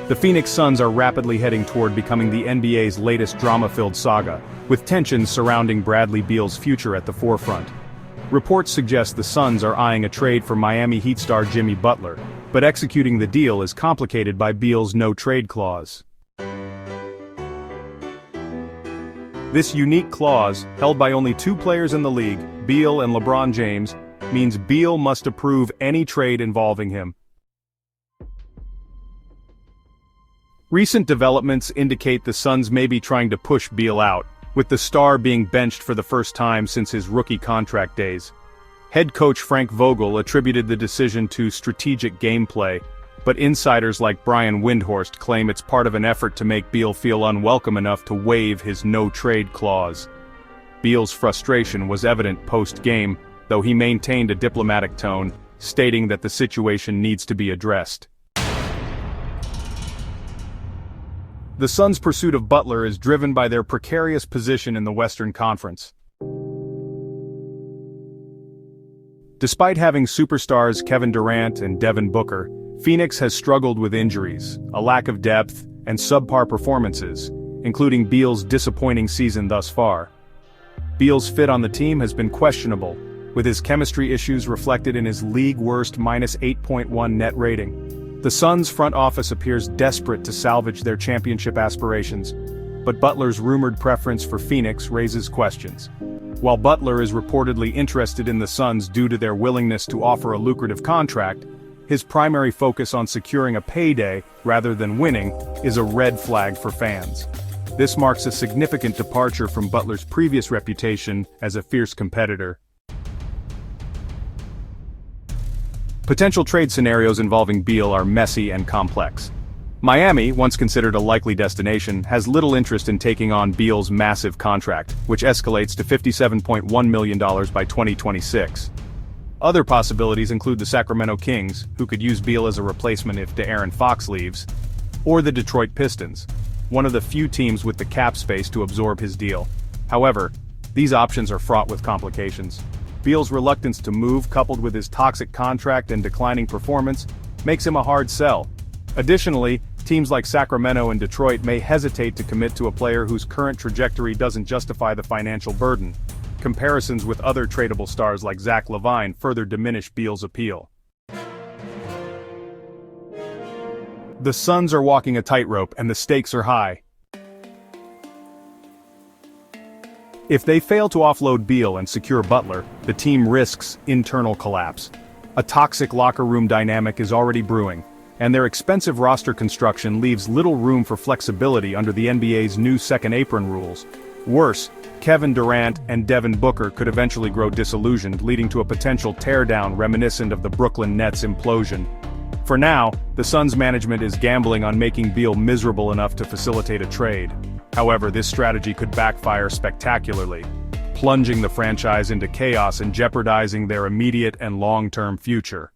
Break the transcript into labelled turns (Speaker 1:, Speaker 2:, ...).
Speaker 1: The Phoenix Suns are rapidly heading toward becoming the NBA's latest drama-filled saga, with tensions surrounding Bradley Beal's future at the forefront. Reports suggest the Suns are eyeing a trade for Miami Heat star Jimmy Butler, but executing the deal is complicated by Beal's no-trade clause. This unique clause, held by only two players in the league, Beal and LeBron James, means Beal must approve any trade involving him. Recent developments indicate the Suns may be trying to push Beal out, with the star being benched for the first time since his rookie contract days. Head coach Frank Vogel attributed the decision to strategic gameplay, but insiders like Brian Windhorst claim it's part of an effort to make Beal feel unwelcome enough to waive his no-trade clause. Beal's frustration was evident post-game, though he maintained a diplomatic tone, stating that the situation needs to be addressed. The Suns' pursuit of Butler is driven by their precarious position in the Western Conference. Despite having superstars Kevin Durant and Devin Booker, Phoenix has struggled with injuries, a lack of depth, and subpar performances, including Beal's disappointing season thus far. Beal's fit on the team has been questionable, with his chemistry issues reflected in his league-worst -8.1 net rating. The Suns' front office appears desperate to salvage their championship aspirations, but Butler's rumored preference for Phoenix raises questions. While Butler is reportedly interested in the Suns due to their willingness to offer a lucrative contract, his primary focus on securing a payday, rather than winning, is a red flag for fans. This marks a significant departure from Butler's previous reputation as a fierce competitor. Potential trade scenarios involving Beal are messy and complex. Miami, once considered a likely destination, has little interest in taking on Beal's massive contract, which escalates to $57.1 million by 2026. Other possibilities include the Sacramento Kings, who could use Beal as a replacement if De'Aaron Fox leaves, or the Detroit Pistons, one of the few teams with the cap space to absorb his deal. However, these options are fraught with complications. Beal's reluctance to move, coupled with his toxic contract and declining performance, makes him a hard sell. Additionally, teams like Sacramento and Detroit may hesitate to commit to a player whose current trajectory doesn't justify the financial burden. Comparisons with other tradable stars like Zach LaVine further diminish Beal's appeal. The Suns are walking a tightrope and the stakes are high. If they fail to offload Beal and secure Butler, the team risks internal collapse. A toxic locker room dynamic is already brewing, and their expensive roster construction leaves little room for flexibility under the NBA's new second apron rules. Worse, Kevin Durant and Devin Booker could eventually grow disillusioned, leading to a potential teardown reminiscent of the Brooklyn Nets implosion. For now, the Suns' management is gambling on making Beal miserable enough to facilitate a trade. However, this strategy could backfire spectacularly, plunging the franchise into chaos and jeopardizing their immediate and long-term future.